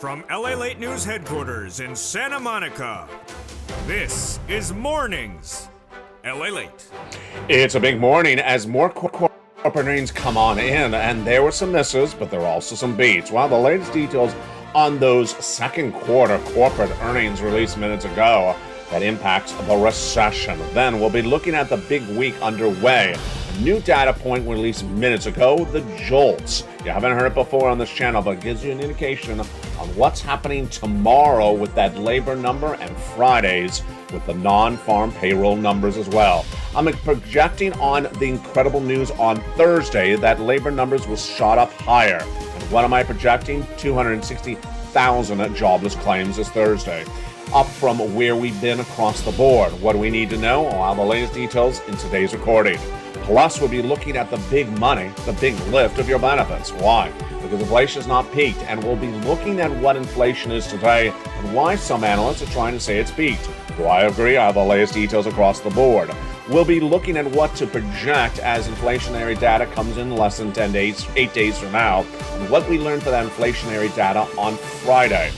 From LALATE News headquarters in Santa Monica, this is Mornings LALATE. It's a big morning as more corporate earnings come on in, and there were some misses, but there were also some beats. Well, the latest details on those second quarter corporate earnings released minutes ago that impacts the recession. Then we'll be looking at the big week underway. A new data point released minutes ago, the JOLTS. You haven't heard it before on this channel, but it gives you an indication on what's happening tomorrow with that labor number and Fridays with the non-farm payroll numbers as well. I'm projecting on the incredible news on Thursday that labor numbers will shot up higher. And what am I projecting? 260,000 jobless claims this Thursday, up from where we've been across the board. What do we need to know? I'll have the latest details in today's recording. Plus, we'll be looking at the big money, the big lift of your benefits. Why? Because inflation is not peaked, and we'll be looking at what inflation is today and why some analysts are trying to say it's peaked. Do I agree? I have the latest details across the board. We'll be looking at what to project as inflationary data comes in less than 8 days from now, and what we learned for that inflationary data on Friday.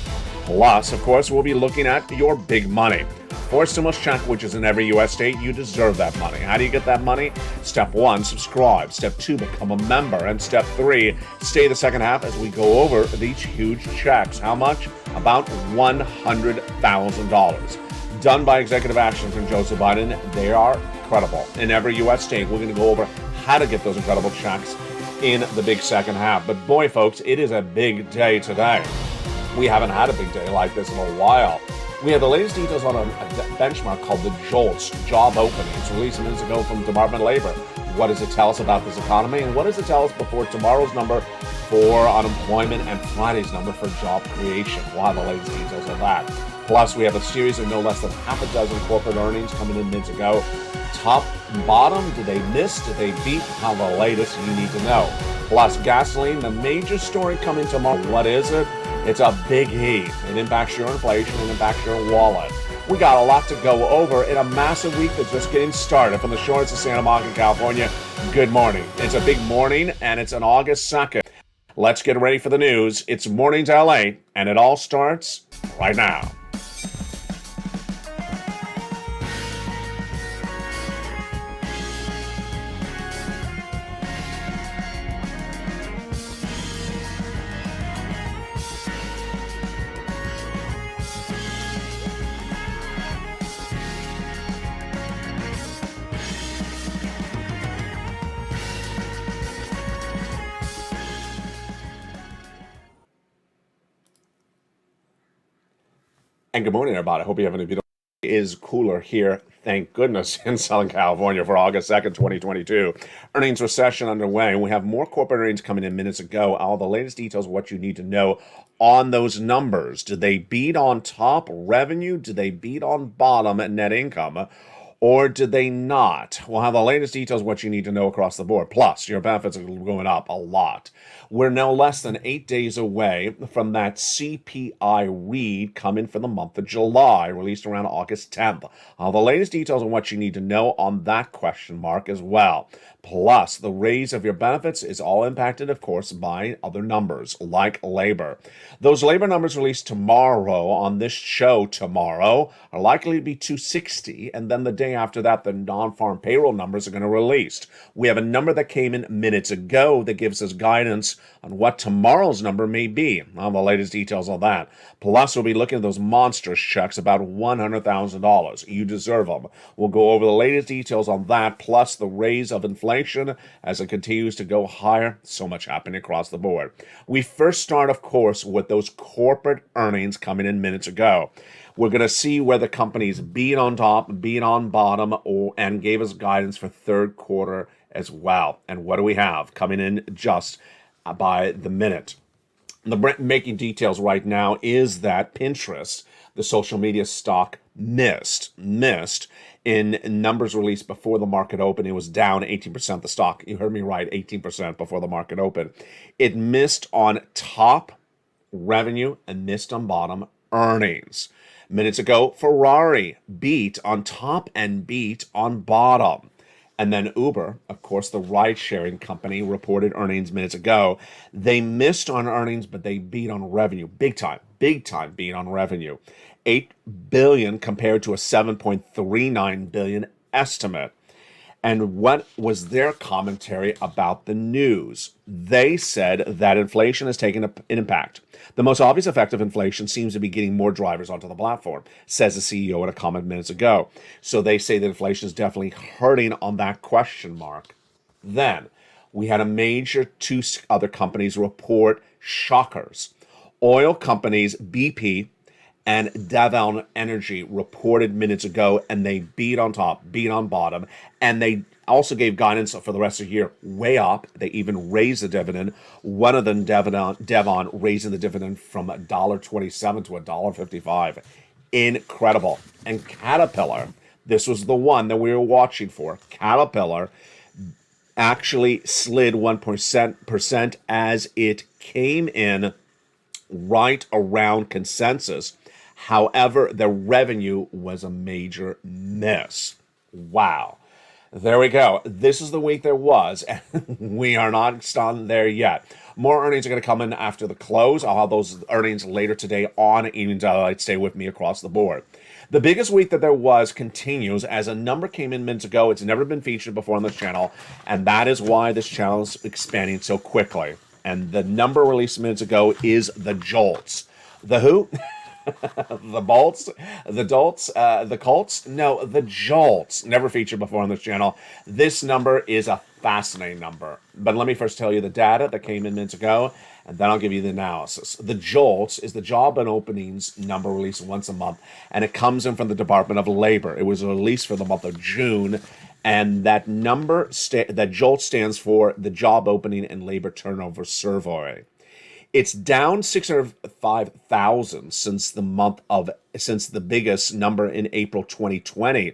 Plus, of course, we'll be looking at your big money. For a stimulus check, which is in every U.S. state, you deserve that money. How do you get that money? Step 1, subscribe. Step 2, become a member. And Step 3, stay the second half as we go over these huge checks. How much? About $100,000. Done by executive action from Joseph Biden. They are incredible. In every U.S. state, we're going to go over how to get those incredible checks in the big second half. But boy, folks, it is a big day today. We haven't had a big day like this in a while. We have the latest details on a benchmark called the JOLTS, job openings, released minutes ago from Department of Labor. What does it tell us about this economy? And what does it tell us before tomorrow's number for unemployment and Friday's number for job creation? We'll have the latest details of that. Plus, we have a series of no less than half a dozen corporate earnings coming in minutes ago. Top and bottom, did they miss? Did they beat? How the latest you need to know. Plus, gasoline, the major story coming tomorrow. What is it? It's a big heat. It impacts your inflation, it impacts your wallet. We got a lot to go over in a massive week that's just getting started from the shores of Santa Monica, California. Good morning. It's a big morning, and it's on August 2nd. Let's get ready for the news. It's Mornings LA, and it all starts right now. And good morning, everybody. I hope you're having a beautiful day. It is cooler here, thank goodness, in Southern California for August 2nd, 2022. Earnings recession underway, and we have more corporate earnings coming in minutes ago. All the latest details of what you need to know on those numbers. Did they beat on top revenue? Did they beat on bottom net income? Or did they not? We'll have the latest details of what you need to know across the board. Plus, your benefits are going up a lot. We're now less than 8 days away from that CPI read coming for the month of July, released around August 10th. All the latest details on what you need to know on that question mark as well. Plus, the raise of your benefits is all impacted, of course, by other numbers, like labor. Those labor numbers released tomorrow on this show tomorrow are likely to be 260, and then the day after that, the non-farm payroll numbers are going to released. We have a number that came in minutes ago that gives us guidance on what tomorrow's number may be. All the latest details on that. Plus, we'll be looking at those monstrous checks, about $100,000. You deserve them. We'll go over the latest details on that, plus the raise of inflation as it continues to go higher. So much happening across the board. We first start, of course, with those corporate earnings coming in minutes ago. We're going to see where the companies beat on top, beat on bottom, and gave us guidance for third quarter as well. And what do we have coming in just by the minute? The making details right now is that Pinterest, the social media stock, missed in numbers released before the market opened. It was down 18%. The stock, you heard me right, 18% before the market opened. It missed on top revenue and missed on bottom earnings. Minutes ago, Ferrari beat on top and beat on bottom. And then Uber, of course, the ride sharing company, reported earnings minutes ago. They missed on earnings, but they beat on revenue. Big time beat on revenue. 8 billion compared to a 7.39 billion estimate. And what was their commentary about the news? They said that inflation has taken an impact. The most obvious effect of inflation seems to be getting more drivers onto the platform, says the CEO in a comment minutes ago. So they say that inflation is definitely hurting on that question mark. Then we had a major two other companies report shockers. Oil companies BP and Devon Energy reported minutes ago, and they beat on top, beat on bottom, and they also gave guidance for the rest of the year way up. They even raised the dividend. One of them, Devon raising the dividend from $1.27 to $1.55. Incredible. And Caterpillar, this was the one that we were watching for. Caterpillar actually slid 1% as it came in right around consensus. However, the revenue was a major miss. Wow. There we go. This is the week there was, and we are not done there yet. More earnings are going to come in after the close. I'll have those earnings later today on Evenings LALATE. Stay with me across the board. The biggest week that there was continues as a number came in minutes ago. It's never been featured before on this channel, and that is why this channel is expanding so quickly. And the number released minutes ago is the Jolts. The who? The bolts, the dolts, the colts? No, the Jolts. Never featured before on this channel. This number is a fascinating number. But let me first tell you the data that came in minutes ago, and then I'll give you the analysis. The Jolts is the job and openings number released once a month, and it comes in from the Department of Labor. It was released for the month of June, and that number, that Jolt stands for the Job Opening and Labor Turnover Survey. It's down 605,000 since the biggest number in April 2020.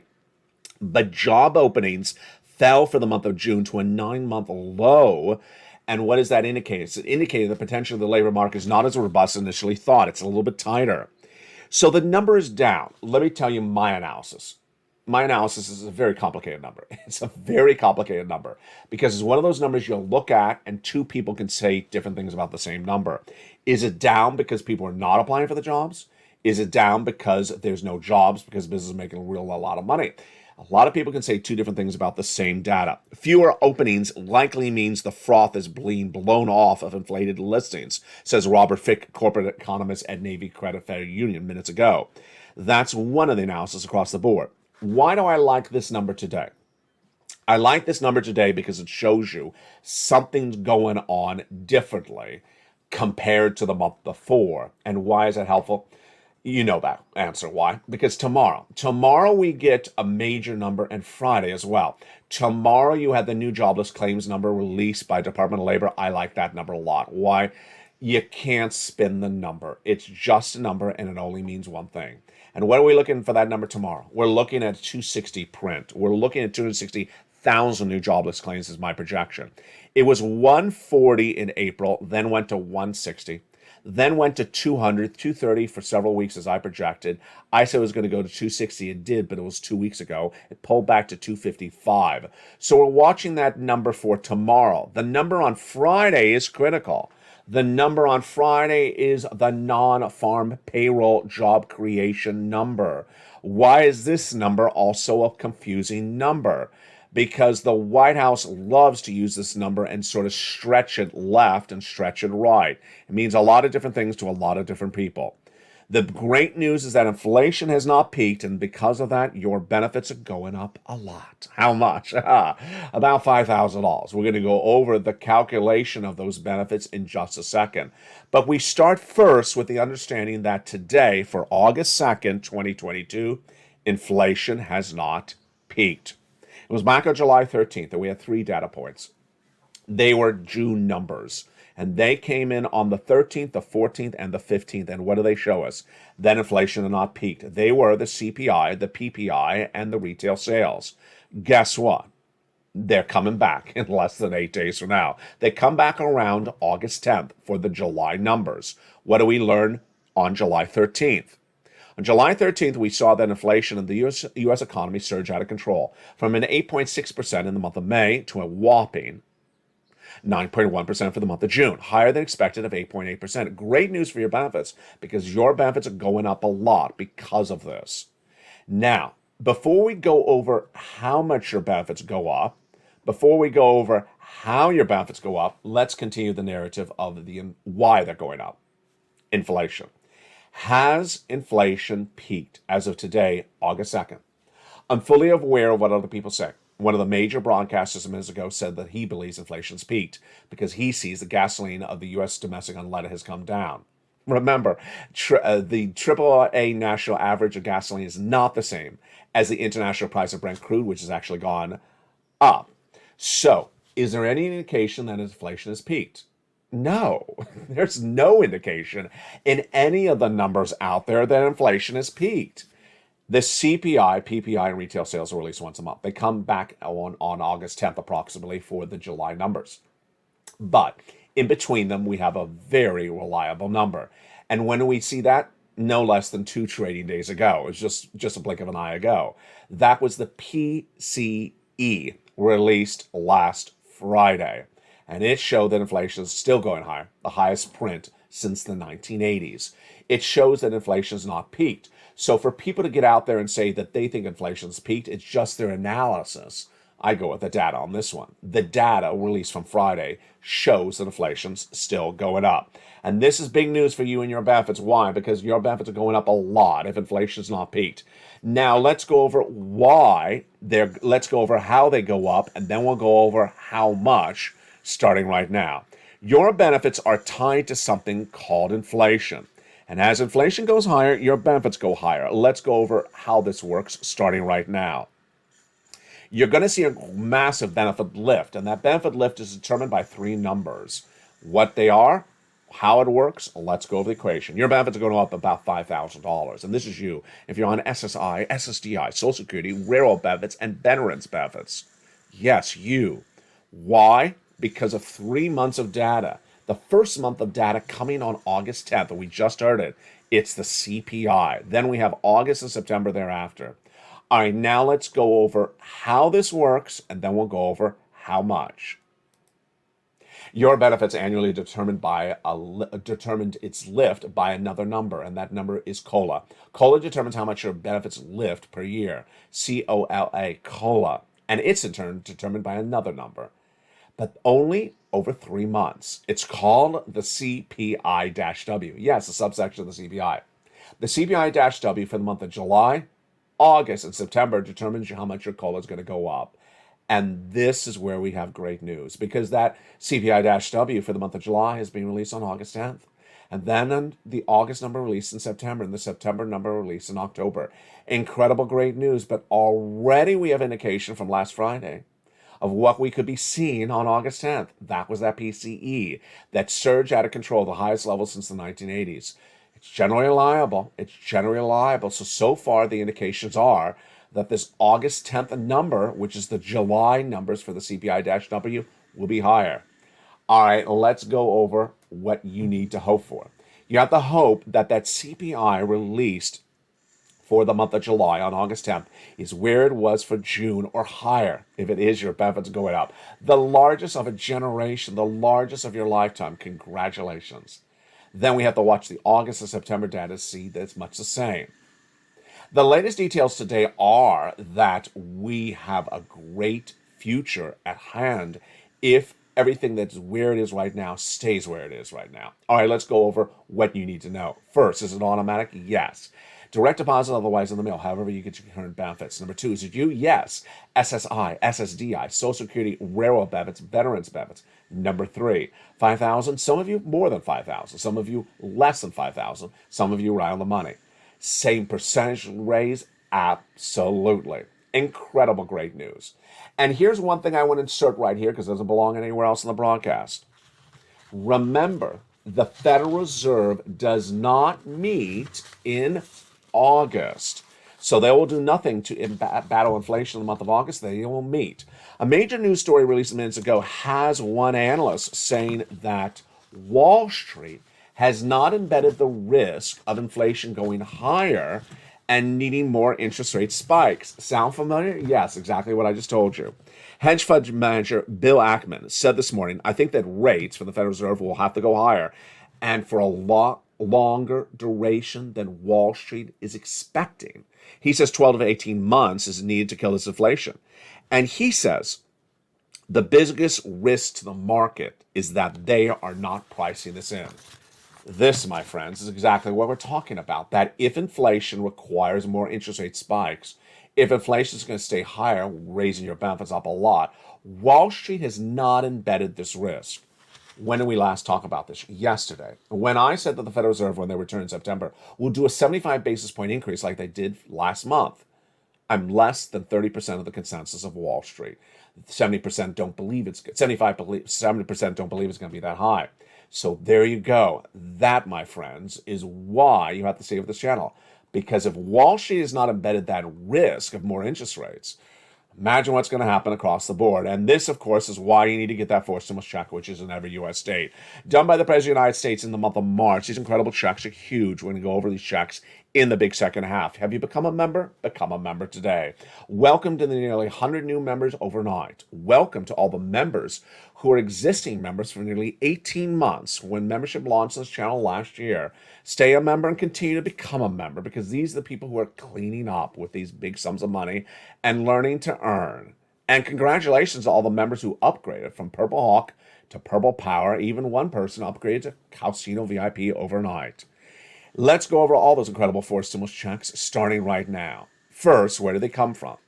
But job openings fell for the month of June to a 9-month low. And what does that indicate? It's indicating the potential of the labor market is not as robust as initially thought. It's a little bit tighter. So the number is down. Let me tell you my analysis. My analysis is a very complicated number. It's a very complicated number because it's one of those numbers you'll look at and two people can say different things about the same number. Is it down because people are not applying for the jobs? Is it down because there's no jobs because business is making a lot of money? A lot of people can say two different things about the same data. Fewer openings likely means the froth is being blown off of inflated listings, says Robert Fick, corporate economist at Navy Credit Federal Union minutes ago. That's one of the analysis across the board. Why do I like this number today? I like this number today because it shows you something's going on differently compared to the month before. And why is that helpful? You know that answer. Why? Because tomorrow we get a major number, and Friday as well. Tomorrow you have the new jobless claims number released by Department of Labor. I like that number a lot. Why? You can't spin the number. It's just a number, and it only means one thing. And what are we looking for that number tomorrow? We're looking at 260 print. We're looking at 260,000 new jobless claims is my projection. It was 140 in April, then went to 160, then went to 200, 230 for several weeks as I projected. I said it was going to go to 260. It did, but it was 2 weeks ago. It pulled back to 255. So we're watching that number for tomorrow. The number on Friday is critical. The number on Friday is the non-farm payroll job creation number. Why is this number also a confusing number? Because the White House loves to use this number and sort of stretch it left and stretch it right. It means a lot of different things to a lot of different people. The great news is that inflation has not peaked, and because of that, your benefits are going up a lot. How much? About $5,000. We're going to go over the calculation of those benefits in just a second. But we start first with the understanding that today, for August 2nd, 2022, inflation has not peaked. It was back on July 13th that we had 3 data points. They were June numbers. And they came in on the 13th, the 14th, and the 15th. And what do they show us? That inflation had not peaked. They were the CPI, the PPI, and the retail sales. Guess what? They're coming back in less than 8 days from now. They come back around August 10th for the July numbers. What do we learn on July 13th? On July 13th, we saw that inflation in the U.S. economy surge out of control from an 8.6% in the month of May to a whopping 9.1% for the month of June, higher than expected of 8.8%. Great news for your benefits because your benefits are going up a lot because of this. Now, before we go over how much your benefits go up, before we go over how your benefits go up, let's continue the narrative of why they're going up. Inflation. Has inflation peaked as of today, August 2nd? I'm fully aware of what other people say. One of the major broadcasters a minute ago said that he believes inflation's peaked because he sees the gasoline of the U.S. domestic unleaded has come down. Remember, the AAA national average of gasoline is not the same as the international price of Brent crude, which has actually gone up. So, is there any indication that inflation has peaked? No, there's no indication in any of the numbers out there that inflation has peaked. The CPI, PPI, and retail sales are released once a month. They come back on August 10th approximately for the July numbers. But in between them, we have a very reliable number. And when we see that? No less than 2 trading days ago. It was just a blink of an eye ago. That was the PCE released last Friday. And it showed that inflation is still going higher, the highest print since the 1980s. It shows that inflation is not peaked. So for people to get out there and say that they think inflation's peaked, it's just their analysis. I go with the data on this one. The data released from Friday shows that inflation's still going up. And this is big news for you and your benefits. Why? Because your benefits are going up a lot if inflation's not peaked. Now let's go over let's go over how they go up, and then we'll go over how much starting right now. Your benefits are tied to something called inflation. And as inflation goes higher, your benefits go higher. Let's go over how this works starting right now. You're going to see a massive benefit lift, and that benefit lift is determined by 3 numbers. What they are, how it works, let's go over the equation. Your benefits are going to go up about $5,000, and this is you. If you're on SSI, SSDI, Social Security, railroad benefits, and veterans benefits. Yes, you. Why? Because of 3 months of data. The first month of data coming on August 10th, and we just heard it, it's the CPI. Then we have August and September thereafter. All right, now let's go over how this works, and then we'll go over how much. Your benefits annually determined its lift by another number, and that number is COLA. COLA determines how much your benefits lift per year. COLA, COLA. And it's in turn determined by another number, but only over 3 months. It's called the CPI-W. Yes, a subsection of the CPI. The CPI-W for the month of July, August, and September determines how much your COLA is going to go up. And this is where we have great news, because that CPI-W for the month of July has been released on August 10th. And then the August number released in September, and the September number released in October. Incredible great news, but already we have indication from last Friday of what we could be seeing on August 10th. That was that PCE, that surge out of control, the highest level since the 1980s. It's generally reliable. So far, the indications are that this August 10th number, which is the July numbers for the CPI-W, will be higher. All right, let's go over what you need to hope for. You have to hope that CPI released for the month of July on August 10th is where it was for June or higher. If it is, your benefits are going up. The largest of a generation, the largest of your lifetime. Congratulations. Then we have to watch the August and September data to see that it's much the same. The latest details today are that we have a great future at hand if everything that's where it is right now stays where it is right now. All right, let's go over what you need to know. First, is it automatic? Yes. Direct deposit, otherwise in the mail, however you get your current benefits. Number 2, is it you? Yes. SSI, SSDI, Social Security, railroad benefits, veterans benefits. Number 3, 5,000. Some of you more than 5,000. Some of you less than 5,000. Some of you around the money. Same percentage raise? Absolutely. Incredible great news. And here's one thing I want to insert right here because it doesn't belong anywhere else in the broadcast. Remember, the Federal Reserve does not meet in August. So they will do nothing to battle inflation in the month of August. They will meet. A major news story released minutes ago has one analyst saying that Wall Street has not embedded the risk of inflation going higher and needing more interest rate spikes. Sound familiar? Yes, exactly what I just told you. Hedge fund manager Bill Ackman said this morning, I think that rates for the Federal Reserve will have to go higher and for a lot longer duration than Wall Street is expecting. He says 12 to 18 months is needed to kill this inflation. And he says the biggest risk to the market is that they are not pricing this in. This, my friends, is exactly what we're talking about. That if inflation requires more interest rate spikes, if inflation is going to stay higher, raising your benefits up a lot, Wall Street has not embedded this risk. When did we last talk about this? Yesterday. When I said that the Federal Reserve, when they return in September, will do a 75 basis point increase like they did last month, I'm less than 30% of the consensus of Wall Street. 70% don't believe it's good. 70% don't believe it's going to be that high. So there you go. That, my friends, is why you have to stay with this channel. Because if Wall Street has not embedded that risk of more interest rates, imagine what's going to happen across the board. And this, of course, is why you need to get that forced stimulus check, which is in every U.S. state. Done by the President of the United States in the month of March. These incredible checks are huge. We're going to go over these checks in the big second half. Have you become a member? Become a member today. Welcome to the nearly 100 new members overnight. Welcome to all the members who are existing members for nearly 18 months when membership launched this channel last year. Stay a member and continue to become a member because these are the people who are cleaning up with these big sums of money and learning to earn. And congratulations to all the members who upgraded from Purple Hawk to Purple Power. Even one person upgraded to Calcino VIP overnight. Let's go over all those incredible forced stimulus checks starting right now. First, where did they come from?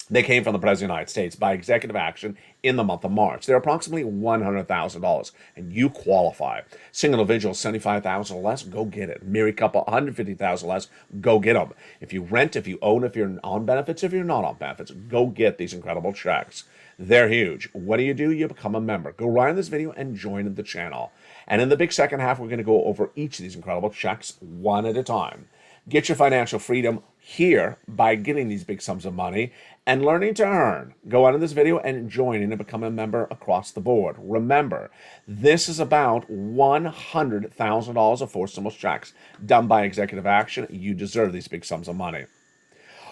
They came from the President of the United States by executive action in the month of March. They're approximately $100,000, and you qualify. Single individual, $75,000 or less, go get it. Married couple, $150,000 or less, go get them. If you rent, if you own, if you're on benefits, if you're not on benefits, go get these incredible checks. They're huge. What do? You become a member. Go right in this video and join the channel. And in the big second half, we're going to go over each of these incredible checks one at a time. Get your financial freedom here by getting these big sums of money and learning to earn. Go on in this video and join in and become a member across the board. Remember, this is about $100,000 of forced stimulus checks done by executive action. You deserve these big sums of money.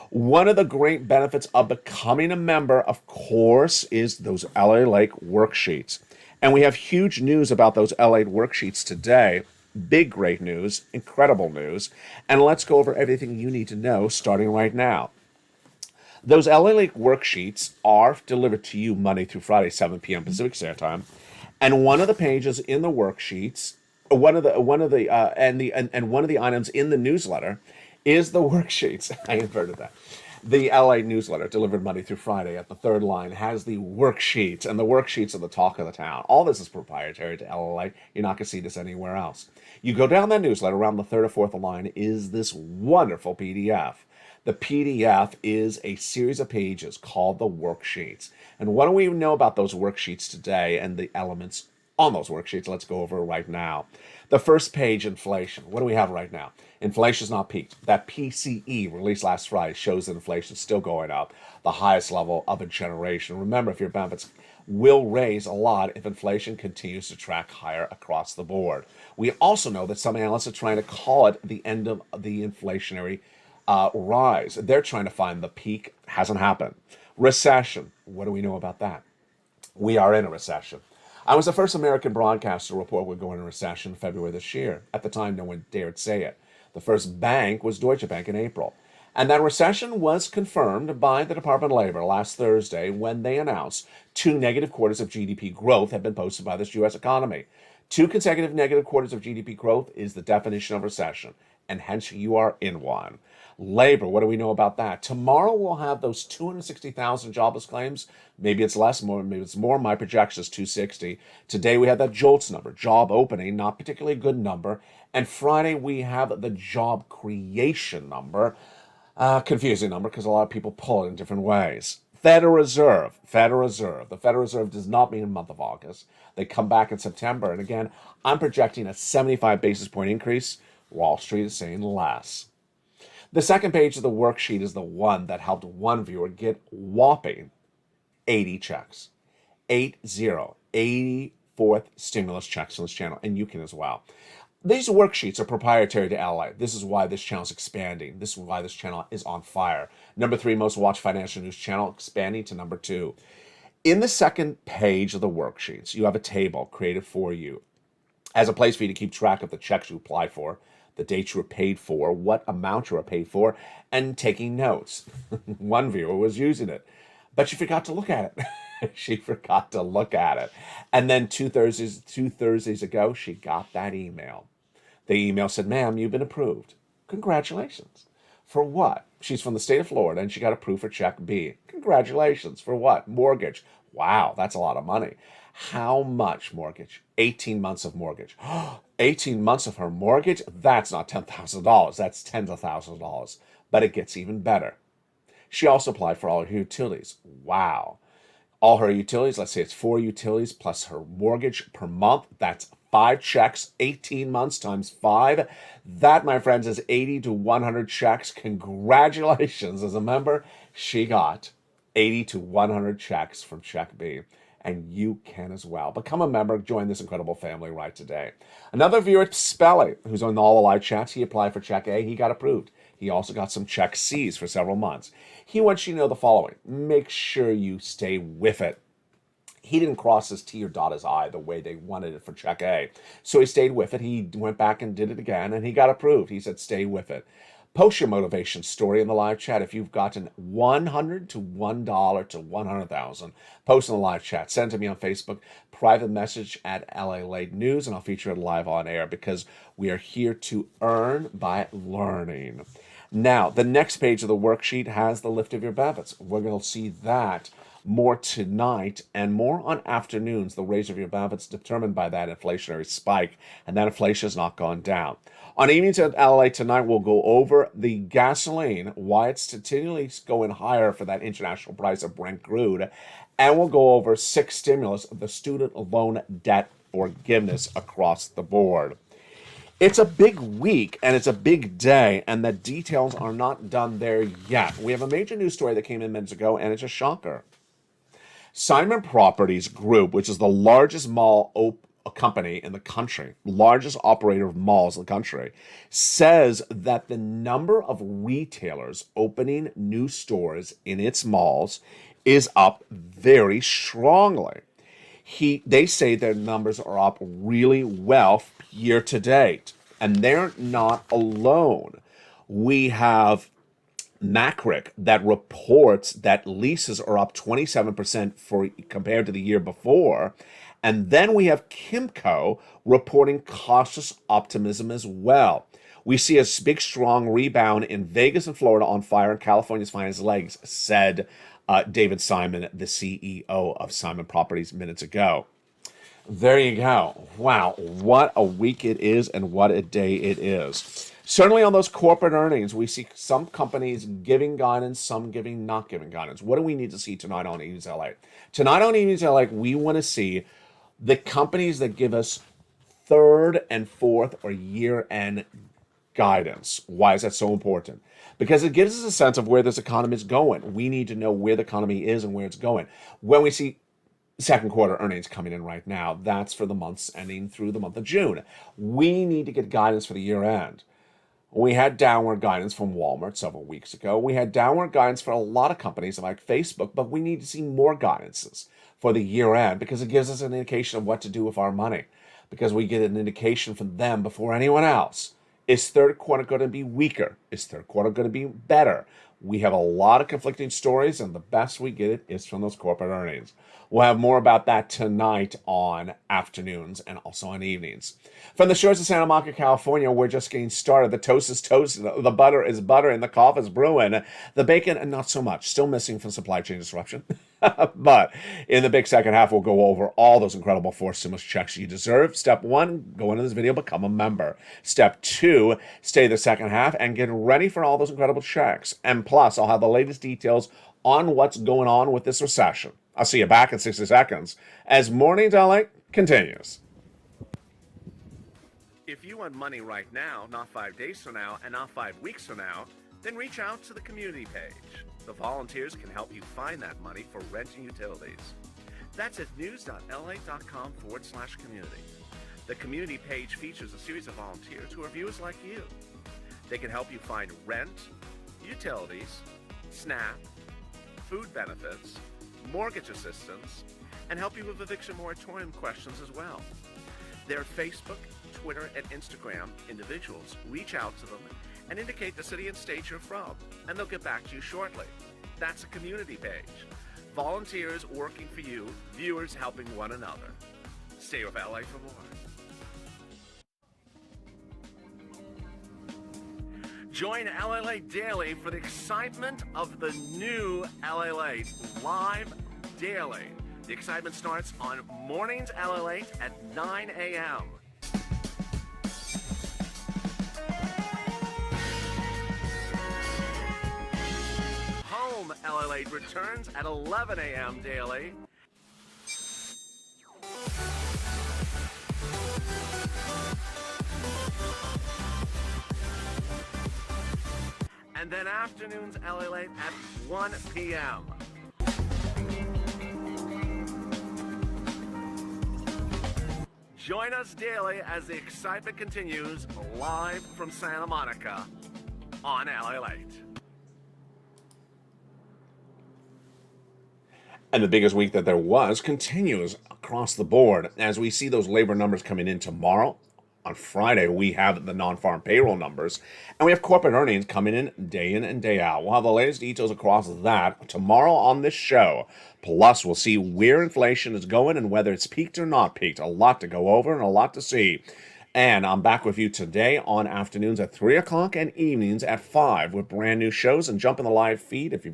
One of the great benefits of becoming a member, of course, is those LALATE worksheets. And we have huge news about those LALATE worksheets today. Big, great news, incredible news. And let's go over everything you need to know starting right now. Those LALATE worksheets are delivered to you Monday through Friday, 7 p.m. Pacific Standard Time. And one of the pages in the worksheets, one of the items in the newsletter is the worksheets. I inverted that. The LA newsletter, delivered Monday through Friday at the third line, has the worksheets, and the worksheets are the talk of the town. All this is proprietary to LA. You're not going to see this anywhere else. You go down that newsletter, around the third or fourth line is this wonderful PDF. The PDF is a series of pages called the worksheets. And what do we know about those worksheets today and the elements on those worksheets? Let's go over right now. The first page, inflation. What do we have right now? Inflation's not peaked. That PCE released last Friday shows that inflation is still going up, the highest level of a generation. Remember, if your benefits will raise a lot if inflation continues to track higher across the board. We also know that some analysts are trying to call it the end of the inflationary rise. They're trying to find the peak. Hasn't happened. Recession. What do we know about that? We are in a recession. I was the first American broadcaster to report we're going into recession in February this year. At the time, no one dared say it. The first bank was Deutsche Bank in April. And that recession was confirmed by the Department of Labor last Thursday when they announced 2 negative quarters of GDP growth have been posted by this U.S. economy. 2 consecutive negative quarters of GDP growth is the definition of recession, and hence you are in one. Labor, what do we know about that? Tomorrow we'll have those 260,000 jobless claims. Maybe it's less, maybe it's more. My projection is 260. Today we have that JOLTS number, job opening, not particularly a good number. And Friday we have the job creation number. Confusing number because a lot of people pull it in different ways. Federal Reserve. The Federal Reserve does not mean in the month of August. They come back in September. And again, I'm projecting a 75 basis point increase. Wall Street is saying less. The second page of the worksheet is the one that helped one viewer get whopping 80 checks. 84th stimulus checks on this channel, and you can as well. These worksheets are proprietary to LA. This is why this channel is expanding. This is why this channel is on fire. Number 3 most watched financial news channel, expanding to number 2. In the second page of the worksheets, you have a table created for you as a place for you to keep track of the checks you applied for, the dates you were paid for, what amount you were paid for, and taking notes. One viewer was using it, but she forgot to look at it. She forgot to look at it. And then two Thursdays ago, she got that email. The email said, "Ma'am, you've been approved. Congratulations." For what? She's from the state of Florida and she got approved for check B. Congratulations. For what? Mortgage. Wow, that's a lot of money. How much mortgage? 18 months of mortgage. 18 months of her mortgage? That's not $10,000. That's tens of thousands of dollars. But it gets even better. She also applied for all her utilities. Wow. All her utilities, let's say it's 4 utilities plus her mortgage per month. That's 5 checks, 18 months times 5. That, my friends, is 80 to 100 checks. Congratulations. As a member, she got 80 to 100 checks from Check B. And you can as well. Become a member. Join this incredible family right today. Another viewer, Spelly, who's on all the live chats, he applied for Check A. He got approved. He also got some Check C's for several months. He wants you to know the following. Make sure you stay with it. He didn't cross his T or dot his I the way they wanted it for Check A. So he stayed with it. He went back and did it again, and he got approved. He said, stay with it. Post your motivation story in the live chat. If you've gotten $100 to $1 to 100,000, post in the live chat. Send it to me on Facebook, private message at LALATE News, and I'll feature it live on air because we are here to earn by learning. Now, the next page of the worksheet has the lift of your benefits. We're going to see that more tonight and more on afternoons, the raise of your benefits determined by that inflationary spike, and that inflation has not gone down. On Evenings at LA tonight, we'll go over the gasoline, why it's continually going higher for that international price of Brent crude, and we'll go over 6 stimulus of the student loan debt forgiveness across the board. It's a big week and it's a big day, and the details are not done there yet. We have a major news story that came in minutes ago, and it's a shocker. Simon Properties Group, which is the largest mall company in the country, largest operator of malls in the country, says that the number of retailers opening new stores in its malls is up very strongly. They say their numbers are up really well year to date, and they're not alone. We have Macric that reports that leases are up 27% compared to the year before. And then we have Kimco reporting cautious optimism as well. We see a big, strong rebound in Vegas and Florida on fire, and California's finest legs, said David Simon, the CEO of Simon Properties, minutes ago. There you go. Wow, what a week it is and what a day it is. Certainly on those corporate earnings, we see some companies giving guidance, some not giving guidance. What do we need to see tonight on Evenings LA? Tonight on Evenings LA, we want to see the companies that give us third and fourth or year-end guidance. Why is that so important? Because it gives us a sense of where this economy is going. We need to know where the economy is and where it's going. When we see second quarter earnings coming in right now, that's for the months ending through the month of June. We need to get guidance for the year end. We had downward guidance from Walmart several weeks ago. We had downward guidance for a lot of companies like Facebook, but we need to see more guidances for the year end because it gives us an indication of what to do with our money, because we get an indication from them before anyone else. Is third quarter going to be weaker? Is third quarter going to be better? We have a lot of conflicting stories, and the best we get it is from those corporate earnings. We'll have more about that tonight on afternoons and also on evenings. From the shores of Santa Monica, California, we're just getting started. The toast is toasted, the butter is butter, and the coffee is brewing. The bacon, not so much. Still missing from supply chain disruption. But in the big second half, we'll go over all those incredible 4 stimulus checks you deserve. Step 1, go into this video, become a member. Step 2, stay the second half and get ready for all those incredible checks. And plus, I'll have the latest details on what's going on with this recession. I'll see you back in 60 seconds as Mornings LA continues. If you want money right now, not 5 days from now, and not 5 weeks from now, then reach out to the community page. The volunteers can help you find that money for rent and utilities. That's at news.la.com/community. The community page features a series of volunteers who are viewers like you. They can help you find rent, utilities, SNAP, food benefits, mortgage assistance, and help you with eviction moratorium questions as well. Their Facebook, Twitter, and Instagram individuals reach out to them and indicate the city and state you're from, and they'll get back to you shortly. That's a community page. Volunteers working for you, viewers helping one another. Stay with LA for more. Join LALATE Daily for the excitement of the new LALATE live daily. The excitement starts on Mornings LALATE at 9 a.m. Home LALATE returns at 11 a.m. daily. And then afternoons LALATE at 1 p.m. Join us daily as the excitement continues live from Santa Monica on LALATE. And the biggest week that there was continues across the board as we see those labor numbers coming in tomorrow. On Friday, we have the non-farm payroll numbers, and we have corporate earnings coming in and day out. We'll have the latest details across that tomorrow on this show. Plus, we'll see where inflation is going and whether it's peaked or not peaked. A lot to go over and a lot to see. And I'm back with you today on afternoons at 3 o'clock and evenings at 5 with brand new shows. And jump in the live feed if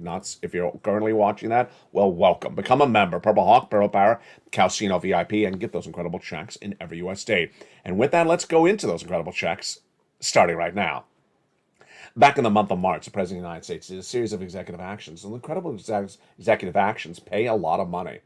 you're currently watching that. Well, welcome. Become a member. Purple Hawk, Purple Power, Calcino VIP, and get those incredible checks in every U.S. state. And with that, let's go into those incredible checks starting right now. Back in the month of March, the President of the United States did a series of executive actions. And the incredible executive actions pay a lot of money.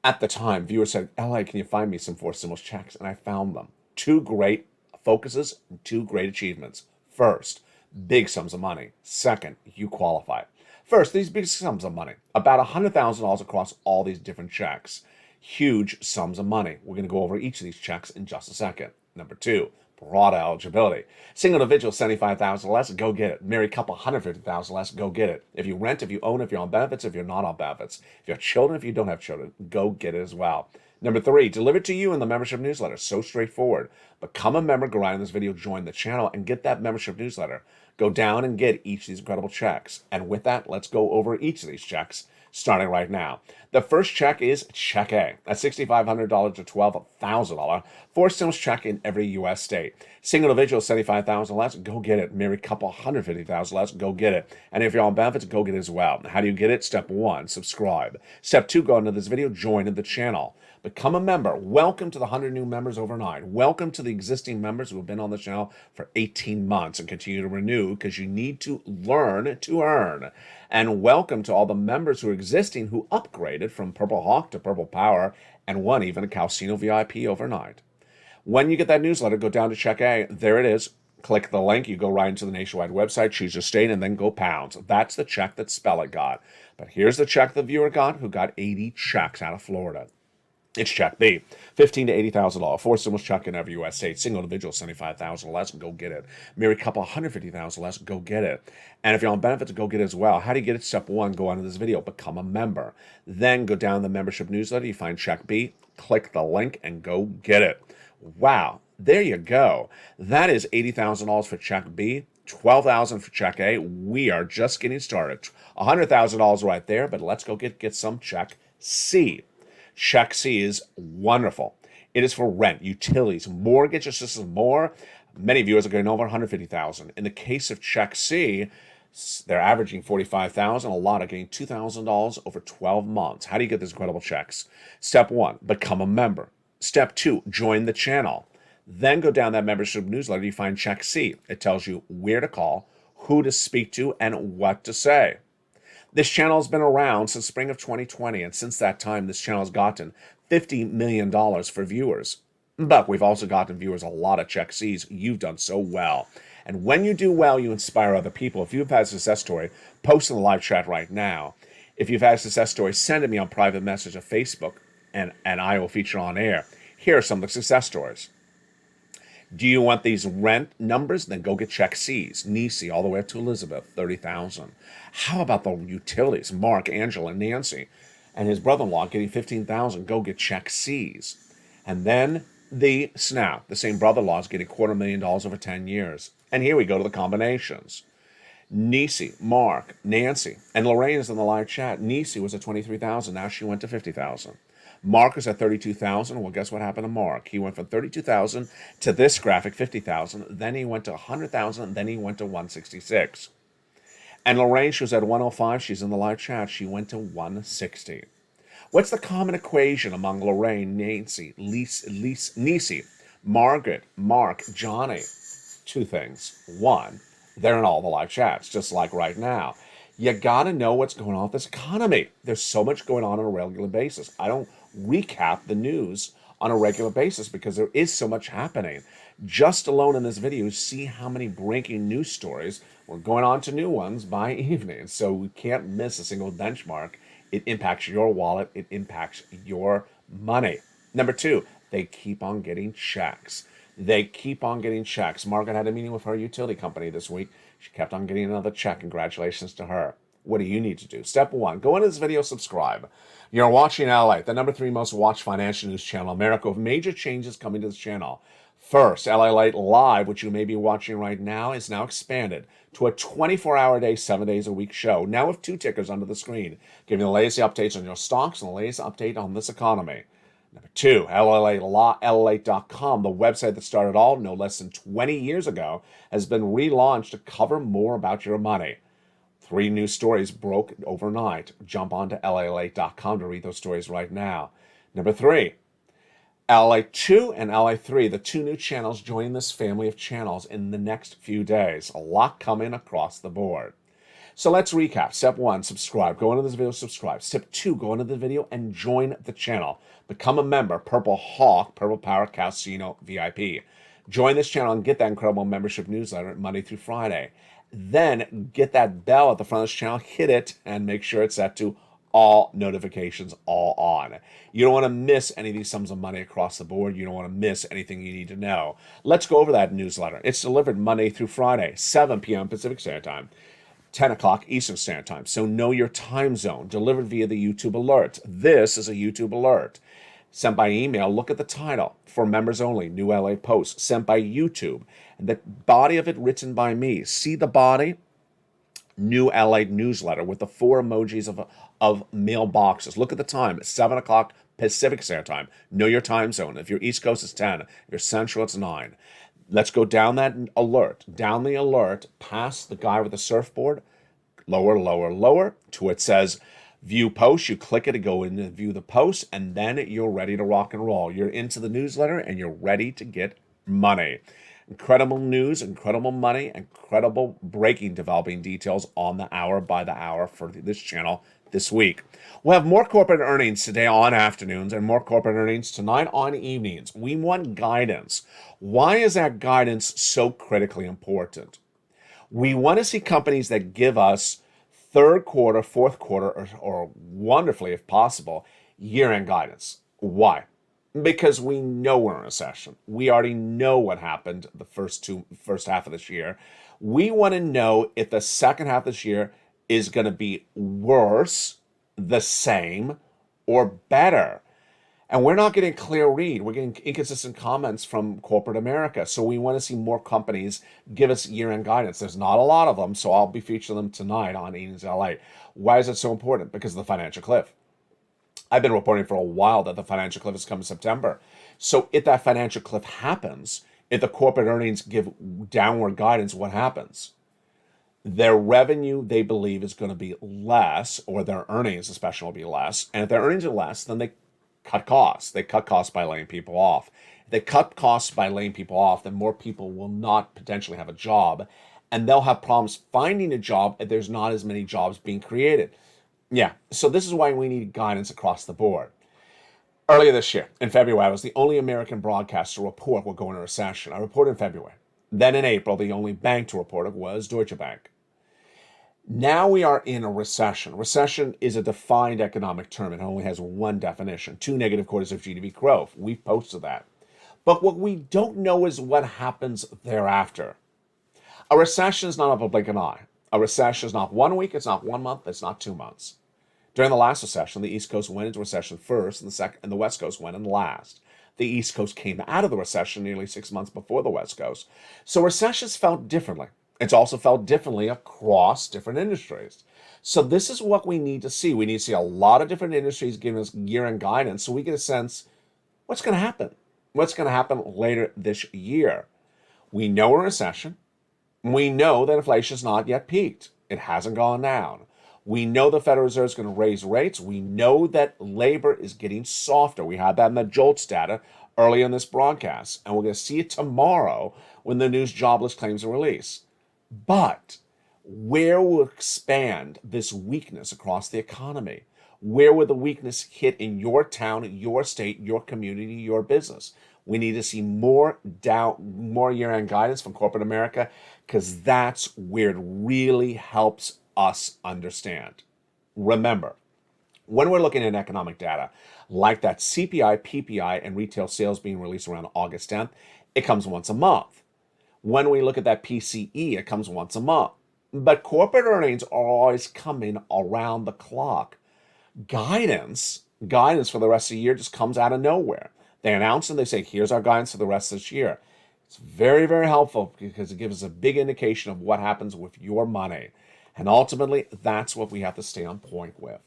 At the time, viewers said, "L.A., can you find me some 4 stimulus checks?" And I found them. 2 great focuses and 2 great achievements. First, big sums of money. Second, you qualify. First, these big sums of money, about $100,000 across all these different checks. Huge sums of money. We're going to go over each of these checks in just a second. Number 2, broad eligibility. Single individual, $75,000 less, go get it. Married couple, $150,000 less, go get it. If you rent, if you own, if you're on benefits, if you're not on benefits. If you have children, if you don't have children, go get it as well. Number 3, delivered to you in the membership newsletter. So straightforward. Become a member, go right in this video, join the channel, and get that membership newsletter. Go down and get each of these incredible checks. And with that, let's go over each of these checks, starting right now. The first check is Check A. That's $6,500 to $12,000. 4 stimulus check in every U.S. state. Single individual, $75,000 less, go get it. Married couple, $150,000 less, go get it. And if you're on benefits, go get it as well. How do you get it? Step 1, subscribe. Step 2, go into this video, join the channel. Become a member. Welcome to the 100 new members overnight. Welcome to the existing members who have been on the channel for 18 months and continue to renew because you need to learn to earn. And welcome to all the members who are existing who upgraded from Purple Hawk to Purple Power and won even a Calcino VIP overnight. When you get that newsletter, go down to Check A. There it is. Click the link. You go right into the nationwide website, choose your state, and then go pounds. That's the check that Spell got. But here's the check the viewer got who got 80 checks out of Florida. It's Check B, $15,000 to $80,000. 4 stimulus check in every U.S. state. Single individual, $75,000 less, go get it. Married couple, $150,000 less, go get it. And if you're on benefits, go get it as well. How do you get it? Step 1, go onto this video, become a member. Then go down the membership newsletter. You find Check B, click the link, and go get it. Wow, there you go. That is $80,000 for Check B. $12,000 for Check A. We are just getting started. $100,000 right there, but let's go get some Check C. Check C is wonderful. It is for rent, utilities, mortgage assistance, more. Many viewers are getting over $150,000. In the case of Check C, they're averaging $45,000. A lot are getting $2,000 over 12 months. How do you get these incredible checks? Step 1, become a member. Step 2, join the channel. Then go down that membership newsletter. You find Check C. It tells you where to call, who to speak to, and what to say. This channel has been around since spring of 2020, and since that time, this channel has gotten $50 million for viewers. But we've also gotten viewers a lot of Check C's. You've done so well. And when you do well, you inspire other people. If you've had a success story, post in the live chat right now. If you've had a success story, send it me on private message of Facebook, and I will feature on air. Here are some of the success stories. Do you want these rent numbers? Then go get check C's. Nisi, all the way up to Elizabeth, 30,000. How about the utilities? Mark, Angela, Nancy, and his brother-in-law getting 15,000. Go get check C's. And then the SNAP, the same brother-in-law is getting $250,000 over 10 years. And here we go to the combinations. Nisi, Mark, Nancy, and Lorraine is in the live chat. Nisi was at 23,000. Now she went to 50,000. Mark was at 32,000. Well, guess what happened to Mark? He went from 32,000 to this graphic, 50,000. Then he went to 100,000. Then he went to 166. And Lorraine, she was at 105. She's in the live chat. She went to 160. What's the common equation among Lorraine, Nancy, Nisi, Margaret, Mark, Johnny? Two things. One, they're in all the live chats, just like right now. You got to know what's going on with this economy. There's so much going on a regular basis. I don't recap the news on a regular basis because there is so much happening. Just alone in this video, see how many breaking news stories. We're going on to new ones by evening, so we can't miss a single benchmark. It impacts your wallet. It impacts your money. Number two, they keep on getting checks. They keep on getting checks. Margaret had a meeting with her utility company this week. She kept on getting another check. Congratulations to her. What do you need to do? Step one, go into this video, subscribe. You're watching LALATE, the number 3 most watched financial news channel in America, with major changes coming to this channel. First, LALATE Live, which you may be watching right now, is now expanded to a 24-hour day, 7 days a week show, now with 2 tickers under the screen, giving you the latest updates on your stocks and the latest update on this economy. Number 2, LALATE.com, the website that started all no less than 20 years ago, has been relaunched to cover more about your money. 3 new stories broke overnight. Jump onto LALATE.com to read those stories right now. Number 3, LA2 and LA3, the 2 new channels, join this family of channels in the next few days. A lot coming across the board. So let's recap. Step 1, subscribe. Go into this video, subscribe. Step 2, go into the video and join the channel. Become a member, Purple Hawk, Purple Power Casino VIP. Join this channel and get that incredible membership newsletter Monday through Friday. Then get that bell at the front of this channel, hit it, and make sure it's set to all notifications, all on. You don't want to miss any of these sums of money across the board. You don't want to miss anything you need to know. Let's go over that newsletter. It's delivered Monday through Friday, 7 p.m. Pacific Standard Time, 10 o'clock Eastern Standard Time. So know your time zone. Delivered via the YouTube alert. This is a YouTube alert. Sent by email, look at the title. For members only, new LA post. Sent by YouTube. And the body of it written by me. See the body? New LA newsletter with the 4 emojis of mailboxes. Look at the time. It's 7 o'clock Pacific Standard Time. Know your time zone. If you're East Coast, it's 10. If you're Central, it's 9. Let's go down that alert. Down the alert, past the guy with the surfboard. Lower, lower, lower, to it says view post. You click it to go in and view the post, and then you're ready to rock and roll. You're into the newsletter, and you're ready to get money. Incredible news, incredible money, incredible breaking developing details on the hour by the hour for this channel this week. We'll have more corporate earnings today on afternoons and more corporate earnings tonight on evenings. We want guidance. Why is that guidance so critically important? We want to see companies that give us third quarter, fourth quarter, or wonderfully, if possible, year-end guidance. Why? Because we know we're in a recession. We already know what happened the first half of this year. We want to know if the second half of this year is going to be worse, the same, or better. And we're not getting a clear read. We're getting inconsistent comments from corporate America. So we want to see more companies give us year-end guidance. There's not a lot of them, so I'll be featuring them tonight on Eden's LA. Why is it so important? Because of the financial cliff. I've been reporting for a while that the financial cliff is coming in September. So if that financial cliff happens, if the corporate earnings give downward guidance, what happens? Their revenue, they believe, is going to be less, or their earnings especially will be less. And if their earnings are less, then they cut costs. They cut costs by laying people off. If they cut costs by laying people off, then more people will not potentially have a job, and they'll have problems finding a job if there's not as many jobs being created. Yeah, so this is why we need guidance across the board. Earlier this year, in February, I was the only American broadcaster to report we're going into recession. I reported in February. Then in April, the only bank to report it was Deutsche Bank. Now we are in a recession. Recession is a defined economic term. It only has one definition: 2 negative quarters of GDP growth. We've posted that. But what we don't know is what happens thereafter. A recession is not up a blink of an eye. A recession is not 1 week, it's not 1 month, it's not 2 months. During the last recession, the East Coast went into recession first, and the West Coast went in last. The East Coast came out of the recession nearly 6 months before the West Coast. So recessions felt differently. It's also felt differently across different industries. So this is what we need to see. We need to see a lot of different industries giving us year-end guidance so we get a sense what's going to happen. What's going to happen later this year. We know we're in a recession. We know that inflation has not yet peaked. It hasn't gone down. We know the Federal Reserve is going to raise rates. We know that labor is getting softer. We had that in the JOLTS data early in this broadcast, and we're going to see it tomorrow when the news jobless claims are released. But where will expand this weakness across the economy? Where will the weakness hit in your town, your state, your community, your business? We need to see more year-end guidance from corporate America, because that's where it really helps us understand. Remember, when we're looking at economic data like that CPI, PPI, and retail sales being released around August 10th, it comes once a month. When we look at that PCE, it comes once a month. But corporate earnings are always coming around the clock. Guidance for the rest of the year just comes out of nowhere. They announce and they say, here's our guidance for the rest of this year. It's very, very helpful because it gives us a big indication of what happens with your money. And ultimately, that's what we have to stay on point with.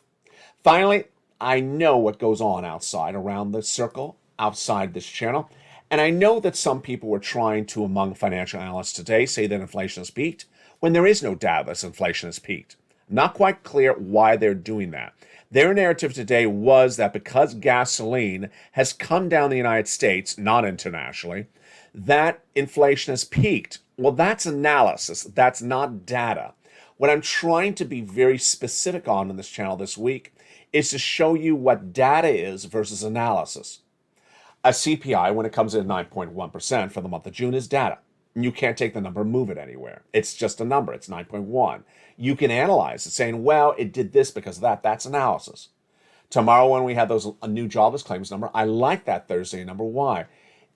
Finally, I know what goes on outside around the circle, outside this channel. And I know that some people were trying to, among financial analysts today, say that inflation has peaked when there is no data that inflation has peaked. Not quite clear why they're doing that. Their narrative today was that because gasoline has come down in the United States, not internationally, that inflation has peaked. Well, that's analysis. That's not data. What I'm trying to be very specific on in this channel this week is to show you what data is versus analysis. A CPI, when it comes in at 9.1% for the month of June, is data. You can't take the number and move it anywhere. It's just a number. It's 9.1. You can analyze it, saying, well, it did this because of that. That's analysis. Tomorrow, when we have those new jobless claims number, I like that Thursday number. Why?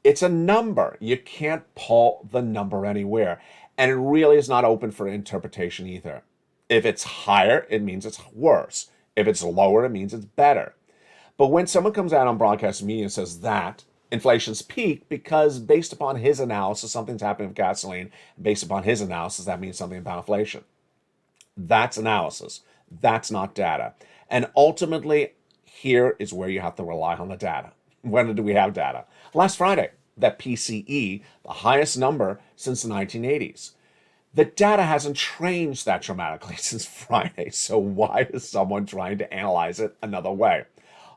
It's a number. You can't pull the number anywhere. And it really is not open for interpretation either. If it's higher, it means it's worse. If it's lower, it means it's better. But when someone comes out on broadcast media and says that inflation's peaked because based upon his analysis, something's happening with gasoline, based upon his analysis, that means something about inflation. That's analysis. That's not data. And ultimately, here is where you have to rely on the data. When do we have data? Last Friday, that PCE, the highest number since the 1980s. The data hasn't changed that dramatically since Friday, so why is someone trying to analyze it another way?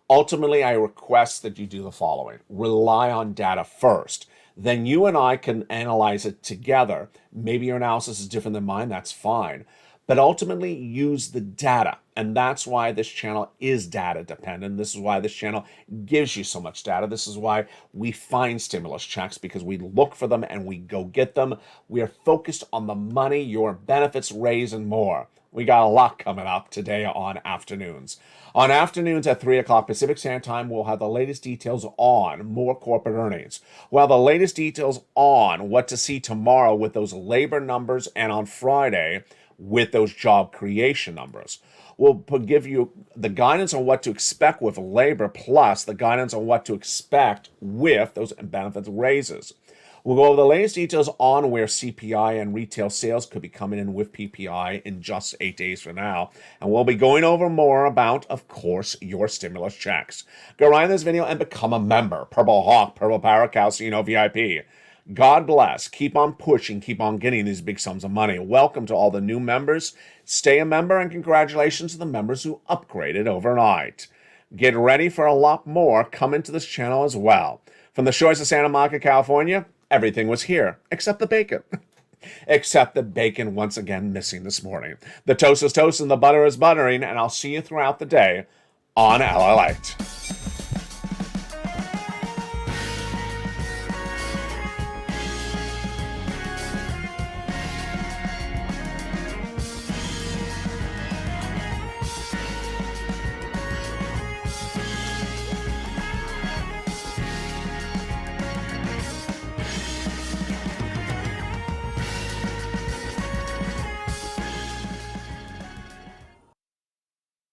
Ultimately, I request that you do the following. Rely on data first. Then you and I can analyze it together. Maybe your analysis is different than mine, that's fine. But ultimately, use the data. And that's why this channel is data dependent. This is why this channel gives you so much data. This is why we find stimulus checks, because we look for them and we go get them. We are focused on the money, your benefits, raise, and more. We got a lot coming up today on afternoons. On afternoons at 3 o'clock Pacific Standard Time, we'll have the latest details on more corporate earnings. We'll have the latest details on what to see tomorrow with those labor numbers, and on Friday with those job creation numbers. We'll give you the guidance on what to expect with labor, plus the guidance on what to expect with those benefits raises. We'll go over the latest details on where CPI and retail sales could be coming in with PPI in just 8 days from now. And we'll be going over more about, of course, your stimulus checks. Go right in this video and become a member. Purple Hawk, Purple Power, Calcino VIP. God bless. Keep on pushing. Keep on getting these big sums of money. Welcome to all the new members. Stay a member, and congratulations to the members who upgraded overnight. Get ready for a lot more coming to this channel as well. From the shores of Santa Monica, California, everything was here except the bacon. Except the bacon once again missing this morning. The toast is toast and the butter is buttering, and I'll see you throughout the day on LALATE.